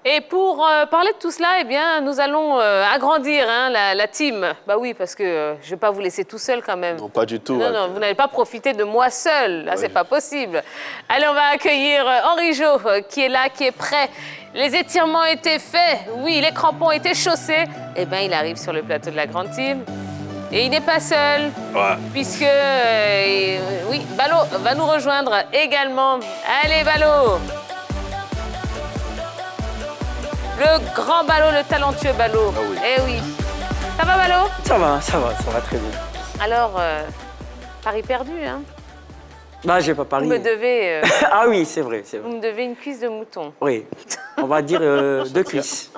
Et pour parler de tout cela, eh bien, nous allons agrandir hein, la team. Bah oui, parce que je ne vais pas vous laisser tout seul quand même. Non, pas du tout. Non, non, vous n'allez pas profiter de moi seul. Là, c'est pas possible. Allez, on va accueillir Henri Jo, qui est là, qui est prêt. Les étirements ont été faits. Oui, les crampons ont été chaussés. Eh bien, il arrive sur le plateau de la grande team. Et il n'est pas seul, puisque, oui, Balo va nous rejoindre également. Allez, Balo! Le grand Balo, le talentueux Balo. Ah oui. Eh oui. Ça va, Balo? Ça va très bien. Alors, pari perdu, hein? Bah, j'ai pas parié. Vous me devez... Ah oui, c'est vrai. Vous me devez une cuisse de mouton. Oui, on va dire 2 cuisses.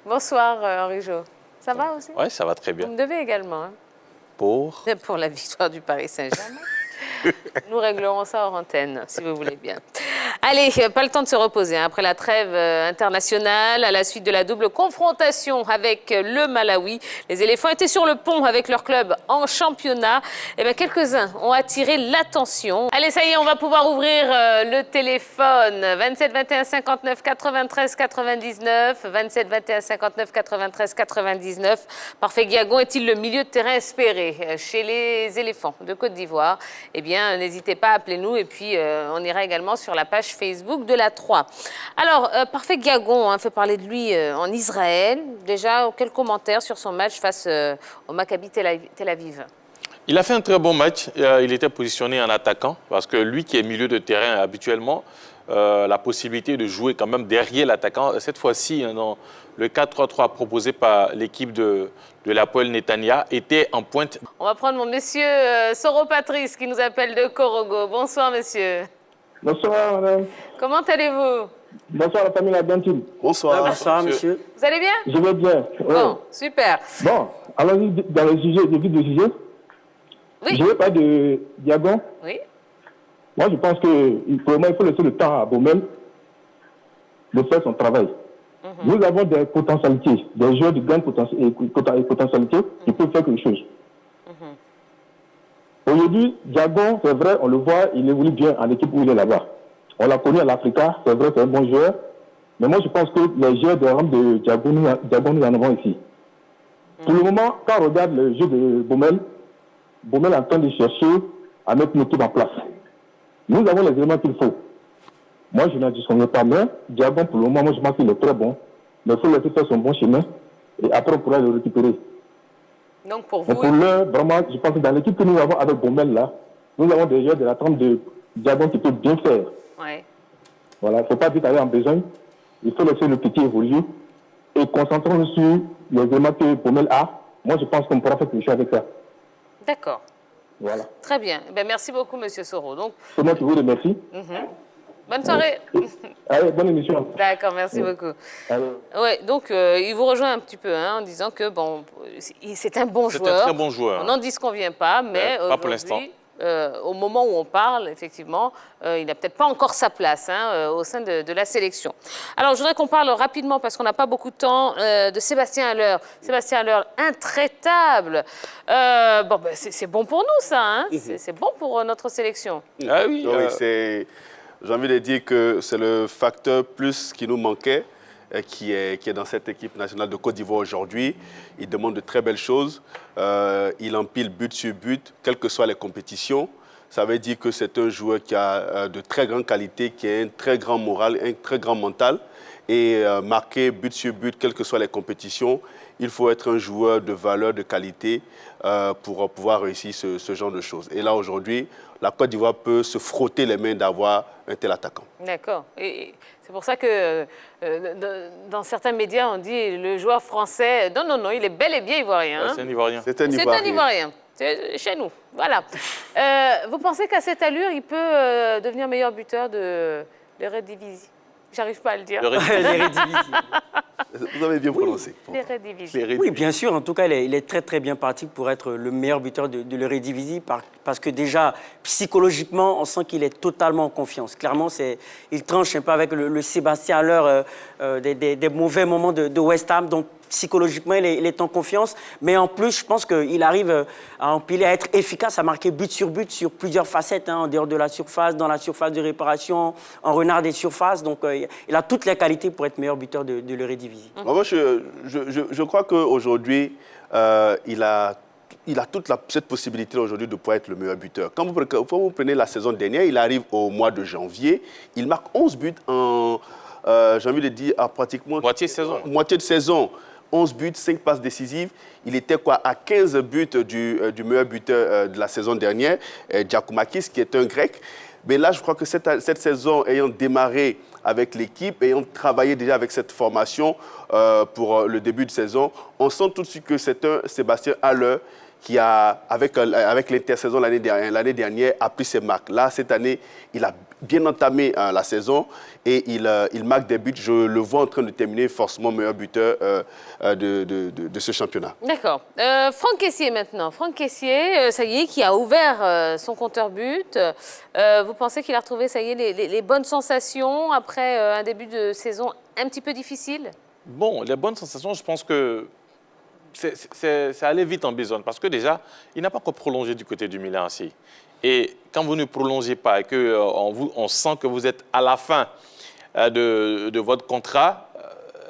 Bonsoir, Henri Jo. Ça va aussi? Oui, ça va très bien. Vous me devez également, hein? Pour la victoire du Paris Saint-Germain. Nous réglerons ça hors antenne, si vous voulez bien. Allez, pas le temps de se reposer. Hein. Après la trêve internationale, à la suite de la double confrontation avec le Malawi, les éléphants étaient sur le pont avec leur club en championnat. Et bien, quelques-uns ont attiré l'attention. Allez, ça y est, on va pouvoir ouvrir le téléphone. 27 21 59 93 99. 27 21 59 93 99. Parfait Guiagon est-il le milieu de terrain espéré chez les éléphants de Côte d'Ivoire? Eh bien, n'hésitez pas, appelez-nous et puis on ira également sur la page Facebook de la 3. Alors, Parfait Guiagon fait parler de lui en Israël. Déjà, quels commentaires sur son match face au Maccabi Tel Aviv? Il a fait un très bon match. Il était positionné en attaquant parce que lui qui est milieu de terrain habituellement, la possibilité de jouer quand même derrière l'attaquant. Cette fois-ci, dans le 4-3-3 proposé par l'équipe de l'Hapoel Netanya était en pointe. On va prendre mon monsieur Soro Patrice qui nous appelle de Korogo. Bonsoir, monsieur. Bonsoir, madame. Comment allez-vous? Bonsoir, la famille Labantine. Bonsoir. Bonsoir, monsieur. Vous allez bien? Je vais bien. Bon, super. Bon, allons-y dans le sujet, le but du sujet. Oui. Je ne veux pas de Diagon. Oui. Moi, je pense qu'il faut laisser le temps à Baumel de faire son travail. Nous avons des potentialités, des joueurs de grande potentialité qui peuvent faire quelque chose. Aujourd'hui, Diagon, c'est vrai, on le voit, il évolue bien en équipe où il est là-bas. On l'a connu à l'Africa, c'est vrai, c'est un bon joueur. Mais moi, je pense que les joueurs de rang de Diagon, nous en avons ici. Pour le moment, quand on regarde le jeu de Baumel est en train de chercher à mettre une équipe en place. Nous avons les éléments qu'il faut. Moi, je n'en disconviens pas, mais Diagon, pour le moment, moi, je pense qu'il est très bon. Mais il faut laisser faire son bon chemin et après, on pourra le récupérer. Donc, pour Mais vous... pour l'heure, vraiment, je pense que dans l'équipe que nous avons avec Baumel, là, nous avons des joueurs de la trempe de Diagon qui peuvent bien faire. Ouais. Voilà, il ne faut pas vite aller en besoin. Il faut laisser le petit évoluer et concentrons-nous sur les éléments que Baumel a. Moi, je pense qu'on pourra faire quelque chose avec ça. D'accord. Voilà. Très bien. Ben, merci beaucoup, monsieur Soro. Donc, C'est moi qui vous remercie. bonne soirée. Allez, bonne émission. D'accord, merci beaucoup. Ouais, donc, il vous rejoint un petit peu en disant que bon, c'est un bon C'est joueur. un très bon joueur. On n'en disconvient pas, mais pas pour l'instant. au moment où on parle, effectivement, il n'a peut-être pas encore sa place au sein de la sélection. Alors, je voudrais qu'on parle rapidement, parce qu'on n'a pas beaucoup de temps, de Sébastien Haller. Sébastien Haller, intraitable. Bon, ben, c'est bon pour nous, ça. Hein? C'est bon pour notre sélection. Ah oui, J'ai envie de dire que c'est le facteur plus qui nous manquait, qui est dans cette équipe nationale de Côte d'Ivoire aujourd'hui. Il demande de très belles choses. Il empile but sur but, quelles que soient les compétitions. Ça veut dire que c'est un joueur qui a de très grandes qualités, qui a un très grand moral, un très grand mental. Et marquer but sur but, quelles que soient les compétitions, il faut être un joueur de valeur, de qualité pour pouvoir réussir ce genre de choses. Et là, aujourd'hui, la Côte d'Ivoire peut se frotter les mains d'avoir un tel attaquant. D'accord. Et c'est pour ça que dans certains médias, on dit le joueur français... Non, non, non, il est bel et bien ivoirien. c'est un Ivoirien. C'est un C'est Ivoirien. un Ivoirien. C'est chez nous. Voilà. Vous pensez qu'à cette allure, il peut devenir meilleur buteur de l'Eredivisie? J'arrive pas à le dire. L'Eredivisie. Vous avez bien prononcé. L'Eredivisie. Oui, bien sûr. En tout cas, il est très, très bien parti pour être le meilleur buteur de l'Eredivisie parce que déjà, psychologiquement, on sent qu'il est totalement en confiance. Clairement, il tranche un peu avec le Sébastien Haller des mauvais moments de West Ham. Donc, psychologiquement, il est en confiance. Mais en plus, je pense qu'il arrive à empiler, à être efficace, à marquer but sur plusieurs facettes, en dehors de la surface, dans la surface de réparation, en renard des surfaces. Donc, il a toutes les qualités pour être meilleur buteur de l'Eredivisie. Moi, je crois qu'aujourd'hui, il a toute cette possibilité aujourd'hui de pouvoir être le meilleur buteur. Quand vous prenez la saison dernière, il arrive au mois de janvier, il marque 11 buts en, j'ai envie de dire, à pratiquement... Moitié de saison. Moitié de saison. 11 buts, 5 passes décisives. Il était à 15 buts du meilleur buteur de la saison dernière, Giacomakis, qui est un Grec. Mais là, je crois que cette saison, ayant démarré avec l'équipe, ayant travaillé déjà avec cette formation pour le début de saison, on sent tout de suite que c'est un Sébastien Haller qui a, avec l'intersaison l'année dernière, a pris ses marques. Là, cette année, il a bien entamé la saison et il marque des buts. Je le vois en train de terminer forcément meilleur buteur de ce championnat. D'accord. Franck Kessié maintenant. Franck Kessié, ça y est, qui a ouvert son compteur but. Vous pensez qu'il a retrouvé, ça y est, les bonnes sensations après un début de saison un petit peu difficile? Bon, les bonnes sensations, je pense que ça allait vite en besogne parce que déjà, il n'a pas encore prolongé du côté du Milan AC. Et quand vous ne prolongez pas et qu'on sent que vous êtes à la fin de votre contrat,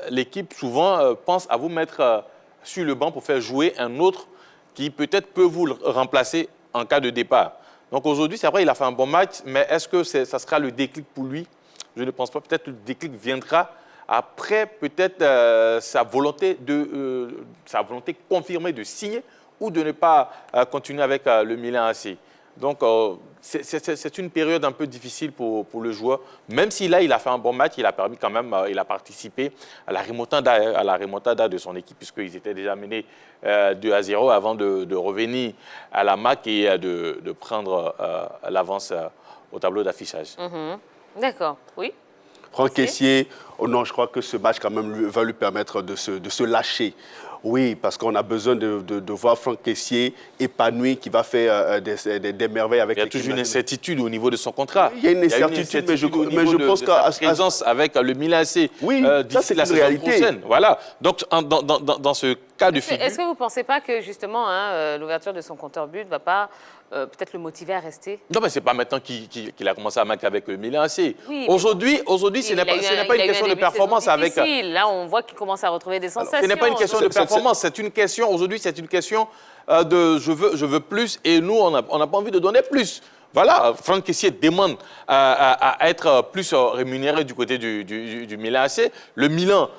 l'équipe souvent pense à vous mettre sur le banc pour faire jouer un autre qui peut-être peut vous remplacer en cas de départ. Donc aujourd'hui, c'est vrai, il a fait un bon match, mais est-ce que ça sera le déclic pour lui? Je ne pense pas. Peut-être que le déclic viendra après peut-être sa volonté confirmée de signer ou de ne pas continuer avec le Milan AC. Donc, c'est une période un peu difficile pour le joueur. Même si là, il a fait un bon match, il a permis quand même, il a participé à la remontada de son équipe, puisqu'ils étaient déjà menés 2-0 avant de revenir à la marque et de prendre l'avance au tableau d'affichage. D'accord, oui. Franck Kessié, oh non, je crois que ce match quand même va lui permettre de se lâcher. Oui, parce qu'on a besoin de voir Franck Kessié épanoui, qui va faire des merveilles avec l'équipe. Il y a toujours une incertitude au niveau de son contrat. Il y a une incertitude, mais je pense qu'à présence avec le Milan AC d'ici la saison prochaine. Voilà. Donc, dans ce cas de figure... Est-ce que vous ne pensez pas que, justement, l'ouverture de son compteur but ne va pas peut-être le motiver à rester? Non, mais ce n'est pas maintenant qu'il a commencé à marquer avec le Milan AC. Oui, aujourd'hui, ce n'est pas une question de performance avec... Là, on voit qu'il commence à retrouver des sensations. Ce n'est pas une question de performance, c'est une question, aujourd'hui, c'est une question de je veux plus et nous, on n'a pas envie de donner plus. Voilà, Franck Kessié demande à être plus rémunéré du côté du Milan AC. Le Milan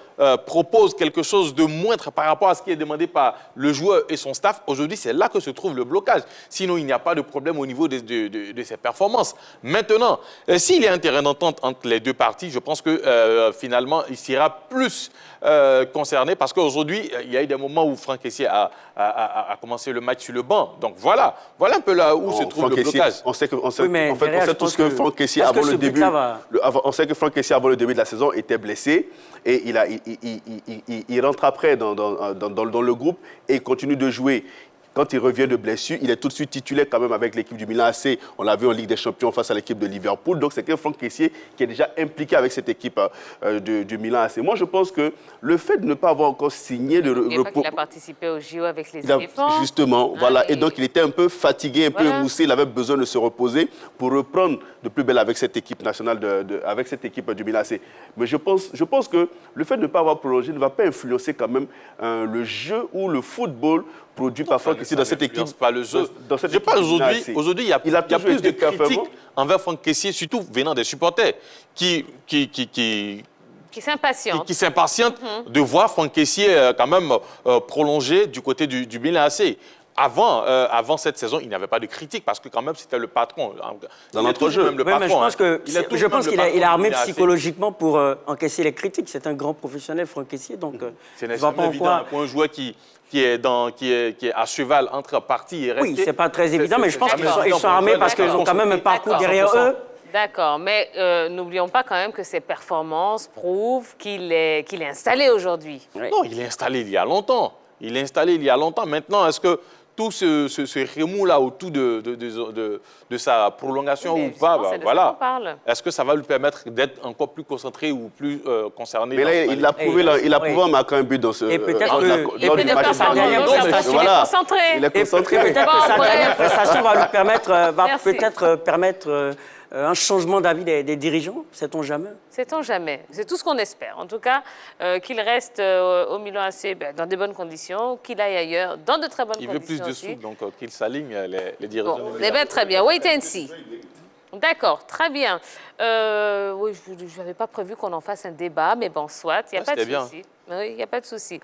propose quelque chose de moindre par rapport à ce qui est demandé par le joueur et son staff. Aujourd'hui, c'est là que se trouve le blocage. Sinon, il n'y a pas de problème au niveau de ses performances. Maintenant, s'il y a un terrain d'entente entre les deux parties, je pense que finalement, il sera plus concerné parce qu'aujourd'hui, il y a eu des moments où Franck Kessié a commencé le match sur le banc. Donc voilà un peu là où se trouve le blocage. On sait tous que Franck Kessié, avant le début de la saison, était blessé et il rentre après dans le groupe et il continue de jouer. Quand il revient de blessure, il est tout de suite titulaire quand même avec l'équipe du Milan AC. On l'a vu en Ligue des Champions face à l'équipe de Liverpool. Donc, c'est Franck Kessié qui est déjà impliqué avec cette équipe du Milan AC. Moi, je pense que le fait de ne pas avoir encore signé le repos... Il a participé au JO avec les éléphants. Justement, voilà. Et donc, il était un peu fatigué, un peu émoussé. Il avait besoin de se reposer pour reprendre de plus belle avec cette équipe nationale, avec cette équipe du Milan AC. Mais je pense que le fait de ne pas avoir prolongé ne va pas influencer quand même le jeu ou le football produit par Franck Kessié dans cette équipe. Pas le jeu. Je pense aujourd'hui, il y a plus de critiques envers Franck Kessié, surtout venant des supporters qui s'impatientent de voir Franck Kessié quand même prolonger du côté du Milan AC. Avant cette saison, il n'y avait pas de critique parce que quand même c'était le patron. Dans notre jeu. Je pense qu'il est armé psychologiquement pour encaisser les critiques. C'est un grand professionnel, Franck Kessié. Donc, c'est nécessairement évident pour un joueur qui est à cheval entre partis et restés. Oui, c'est pas très évident, mais je pense qu'ils sont armés parce qu'ils ont quand même un parcours derrière eux. D'accord, mais n'oublions pas quand même que ses performances prouvent qu'il est installé aujourd'hui. Non, il est installé il y a longtemps. Maintenant, est-ce que tout ce remous-là autour de sa prolongation Mais ou pas, justement, c'est de ça voilà. qu'on parle. Est-ce que ça va lui permettre d'être encore plus concentré ou plus concerné? Mais là, il a prouvé, en marquant un but dans ce Et peut-être lors que- du Et puis, match. sa dernière il est Voilà. concentré. Il est concentré. Peut-être Bon, que sa bref. dernière prestation va lui permettre, Merci. permettre un changement d'avis des dirigeants, sait-on jamais. Sait-on jamais. C'est tout ce qu'on espère. En tout cas, qu'il reste au Milan AC dans de bonnes conditions, qu'il aille ailleurs dans de très bonnes Il veut conditions plus de aussi. sous, donc qu'il s'aligne les dirigeants. Bon, du eh Milan. bien, très bien. Wait and see. D'accord, très bien. Oui, je n'avais pas prévu qu'on en fasse un débat, mais bon, soit, il n'y a pas de c'était bien. souci. Oui, il n'y a pas de souci.